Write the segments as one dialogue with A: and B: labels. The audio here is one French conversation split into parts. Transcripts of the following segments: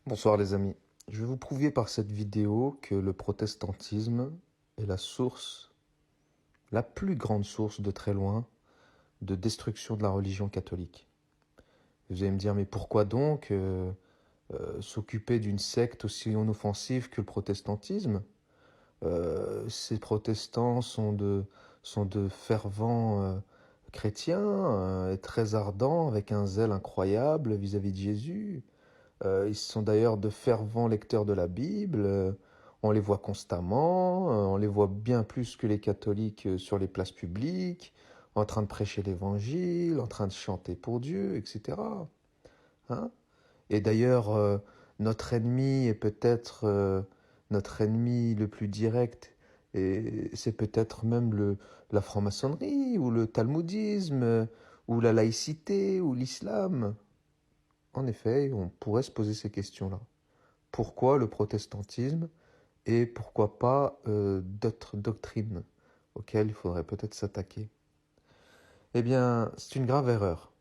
A: Bonsoir les amis. Je vais vous prouver par cette vidéo que le protestantisme est la source, la plus grande source de très loin, de destruction de la religion catholique. Vous allez me dire, mais pourquoi donc s'occuper d'une secte aussi inoffensive que le protestantisme? Ces protestants sont de fervents chrétiens et très ardents, avec un zèle incroyable vis-à-vis de Jésus. Ils sont d'ailleurs de fervents lecteurs de la Bible. On les voit constamment. On les voit bien plus que les catholiques sur les places publiques, en train de prêcher l'Évangile, en train de chanter pour Dieu, etc. Hein? Et d'ailleurs, notre ennemi est peut-être notre ennemi le plus direct, et c'est peut-être même la franc-maçonnerie, ou le talmudisme, ou la laïcité, ou l'islam. En effet, on pourrait se poser ces questions-là. Pourquoi le protestantisme et pourquoi pas d'autres doctrines auxquelles il faudrait peut-être s'attaquer? Eh bien, c'est une grave erreur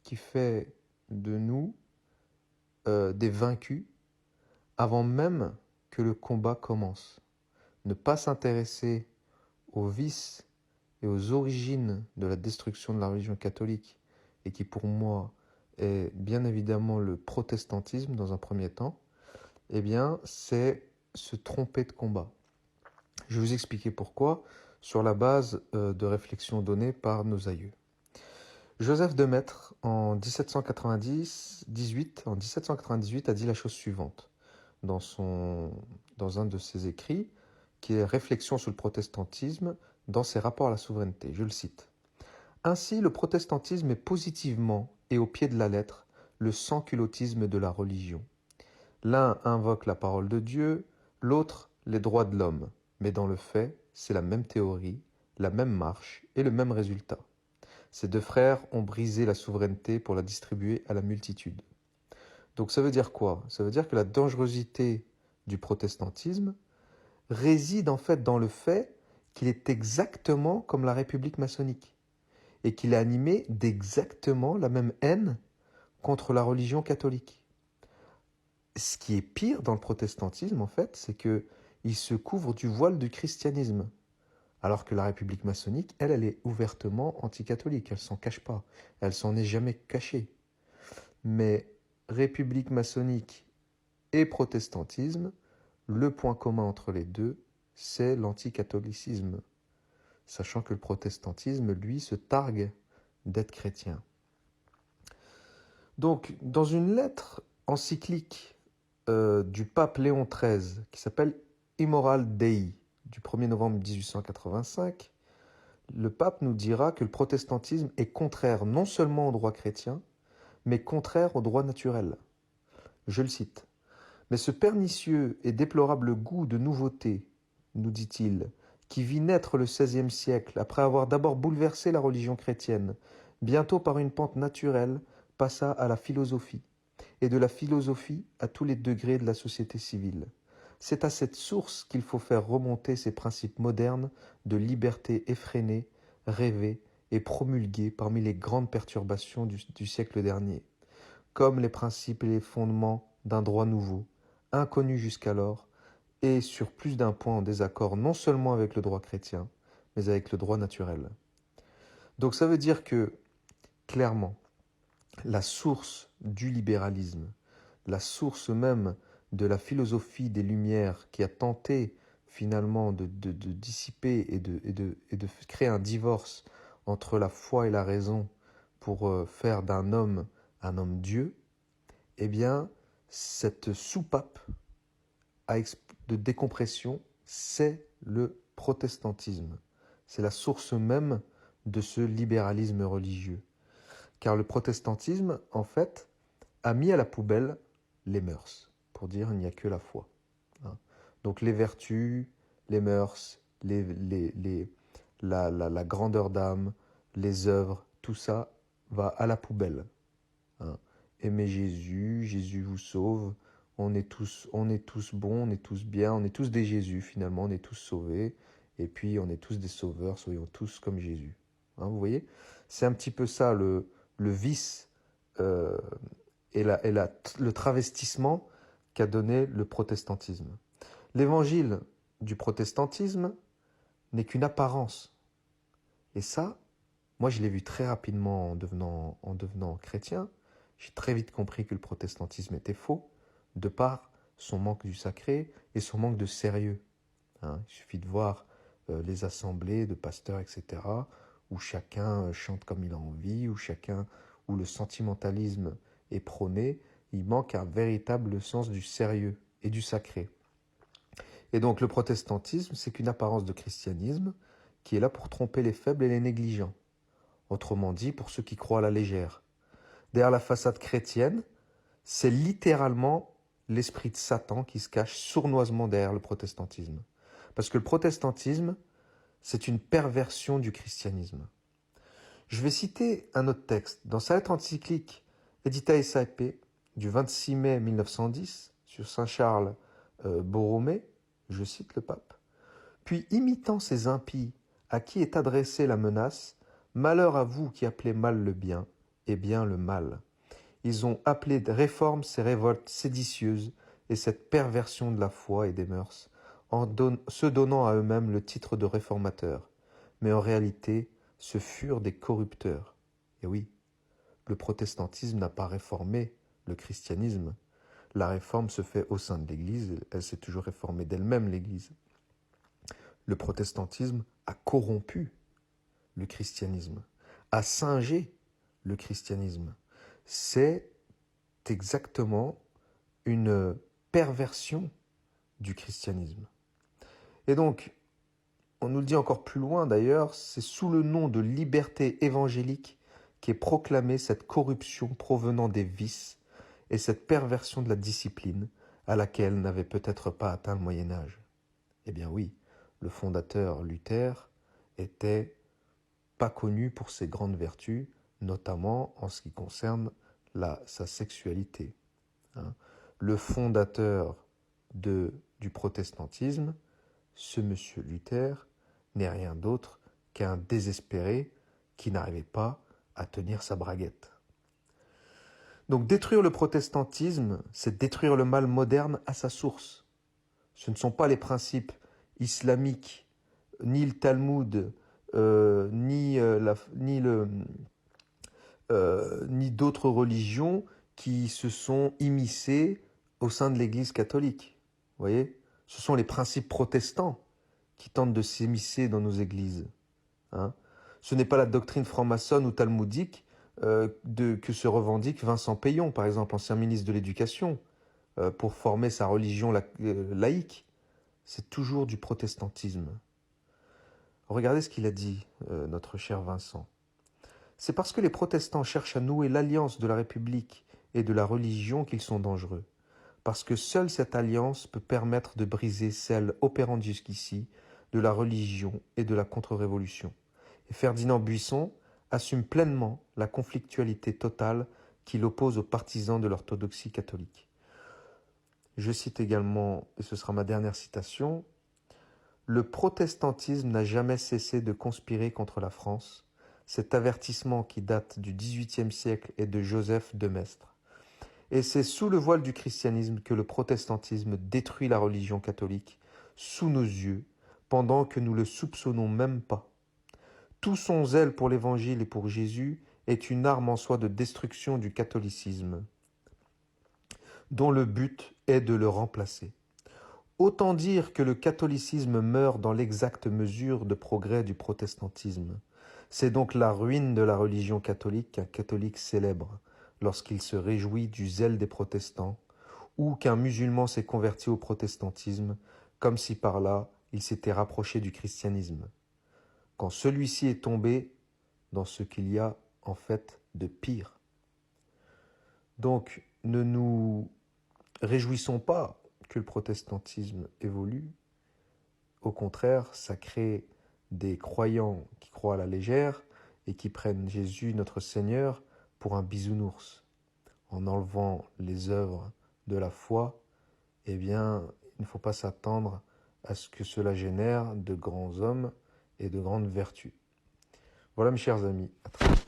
A: qui fait de nous des vaincus avant même que le combat commence. Ne pas s'intéresser aux vices et aux origines de la destruction de la religion catholique, et qui pour moi est bien évidemment le protestantisme dans un premier temps, eh bien, c'est se tromper de combat. Je vais vous expliquer pourquoi, sur la base de réflexions données par nos aïeux. Joseph de Maistre, en 1798, a dit la chose suivante dans un de ses écrits, qui est Réflexion sur le protestantisme dans ses rapports à la souveraineté. Je le cite. Ainsi, le protestantisme est positivement et au pied de la lettre le sans-culottisme de la religion. L'un invoque la parole de Dieu, l'autre les droits de l'homme. Mais dans le fait, c'est la même théorie, la même marche et le même résultat. Ces deux frères ont brisé la souveraineté pour la distribuer à la multitude. Donc ça veut dire quoi? Ça veut dire que la dangerosité du protestantisme réside en fait dans le fait qu'il est exactement comme la République maçonnique et qu'il est animé d'exactement la même haine contre la religion catholique. Ce qui est pire dans le protestantisme, en fait, c'est que il se couvre du voile du christianisme. Alors que la République maçonnique, elle est ouvertement anticatholique. Elle s'en cache pas. Elle s'en est jamais cachée. Mais République maçonnique et protestantisme, le point commun entre les deux, c'est l'anticatholicisme. Sachant que le protestantisme, lui, se targue d'être chrétien. Donc, dans une lettre encyclique du pape Léon XIII, qui s'appelle Immoral Dei, du 1er novembre 1885, le pape nous dira que le protestantisme est contraire non seulement au droit chrétien, mais contraire au droit naturel. Je le cite. Mais ce pernicieux et déplorable goût de nouveauté, nous dit-il, qui vit naître le XVIe siècle, après avoir d'abord bouleversé la religion chrétienne, bientôt par une pente naturelle, passa à la philosophie, et de la philosophie à tous les degrés de la société civile. C'est à cette source qu'il faut faire remonter ces principes modernes de liberté effrénée, rêvée et promulguée parmi les grandes perturbations du siècle dernier, comme les principes et les fondements d'un droit nouveau, inconnu jusqu'alors, et sur plus d'un point en désaccord non seulement avec le droit chrétien, mais avec le droit naturel. Donc ça veut dire que, clairement, la source du libéralisme, la source même de la philosophie des Lumières qui a tenté finalement de dissiper et de créer un divorce entre la foi et la raison pour faire d'un homme un homme Dieu, eh bien, cette soupape de décompression, c'est le protestantisme. C'est la source même de ce libéralisme religieux. Car le protestantisme, en fait, a mis à la poubelle les mœurs, pour dire il n'y a que la foi. Hein. Donc les vertus, les mœurs, la grandeur d'âme, les œuvres, tout ça va à la poubelle. Hein. Aimez Jésus, Jésus vous sauve, on est tous bons, on est tous bien, on est tous des Jésus finalement, on est tous sauvés, et puis on est tous des sauveurs, soyons tous comme Jésus. Hein, vous voyez? C'est un petit peu ça le vice et le travestissement qu'a donné le protestantisme. L'évangile du protestantisme n'est qu'une apparence. Et ça, moi je l'ai vu très rapidement en devenant chrétien. J'ai très vite compris que le protestantisme était faux, de par son manque du sacré et son manque de sérieux. Il suffit de voir les assemblées de pasteurs, etc., où chacun chante comme il a envie, où le sentimentalisme est prôné. Il manque un véritable sens du sérieux et du sacré. Et donc le protestantisme, c'est qu'une apparence de christianisme qui est là pour tromper les faibles et les négligents. Autrement dit, pour ceux qui croient à la légère. Derrière la façade chrétienne, c'est littéralement l'esprit de Satan qui se cache sournoisement derrière le protestantisme. Parce que le protestantisme, c'est une perversion du christianisme. Je vais citer un autre texte. Dans sa lettre encyclique Edita Saepe du 26 mai 1910 sur Saint Charles Borromée, je cite le pape, « Puis imitant ces impies à qui est adressée la menace, malheur à vous qui appelez mal le bien et bien le mal. Ils ont appelé de réforme ces révoltes séditieuses et cette perversion de la foi et des mœurs, se donnant à eux-mêmes le titre de réformateurs. Mais en réalité, ce furent des corrupteurs. » Et oui, le protestantisme n'a pas réformé le christianisme. La réforme se fait au sein de l'Église, elle s'est toujours réformée d'elle-même, l'Église. Le protestantisme a corrompu le christianisme, a singé le christianisme. C'est exactement une perversion du christianisme. Et donc, on nous le dit encore plus loin d'ailleurs, c'est sous le nom de liberté évangélique qu'est proclamée cette corruption provenant des vices et cette perversion de la discipline à laquelle n'avait peut-être pas atteint le Moyen-Âge. Eh bien oui, le fondateur Luther était pas connu pour ses grandes vertus, notamment en ce qui concerne sa sexualité. Le fondateur du protestantisme, ce monsieur Luther, n'est rien d'autre qu'un désespéré qui n'arrivait pas à tenir sa braguette. Donc détruire le protestantisme, c'est détruire le mal moderne à sa source. Ce ne sont pas les principes islamiques, ni le Talmud, ni d'autres religions qui se sont immiscées au sein de l'Église catholique. Vous voyez ? Ce sont les principes protestants qui tentent de s'immiscer dans nos églises. Ce n'est pas la doctrine franc-maçonne ou talmudique que se revendique Vincent Peillon, par exemple, ancien ministre de l'Éducation, pour former sa religion laïque. C'est toujours du protestantisme. Regardez ce qu'il a dit, notre cher Vincent. C'est parce que les protestants cherchent à nouer l'alliance de la République et de la religion qu'ils sont dangereux. Parce que seule cette alliance peut permettre de briser celle opérant jusqu'ici de la religion et de la contre-révolution. Et Ferdinand Buisson assume pleinement la conflictualité totale qui l'oppose aux partisans de l'orthodoxie catholique. Je cite également, et ce sera ma dernière citation, « Le protestantisme n'a jamais cessé de conspirer contre la France. Cet avertissement qui date du XVIIIe siècle est de Joseph de Maistre. Et c'est sous le voile du christianisme que le protestantisme détruit la religion catholique, sous nos yeux, pendant que nous le soupçonnons même pas. Tout son zèle pour l'Évangile et pour Jésus est une arme en soi de destruction du catholicisme, dont le but est de le remplacer. Autant dire que le catholicisme meurt dans l'exacte mesure de progrès du protestantisme. C'est donc la ruine de la religion catholique qu'un catholique célèbre lorsqu'il se réjouit du zèle des protestants, ou qu'un musulman s'est converti au protestantisme, comme si par là il s'était rapproché du christianisme, quand celui-ci est tombé dans ce qu'il y a en fait de pire. Donc ne nous réjouissons pas que le protestantisme évolue. Au contraire, ça crée des croyants qui croient à la légère et qui prennent Jésus, notre Seigneur, pour un bisounours. En enlevant les œuvres de la foi, eh bien, il ne faut pas s'attendre à ce que cela génère de grands hommes et de grandes vertus. Voilà mes chers amis, à très bientôt.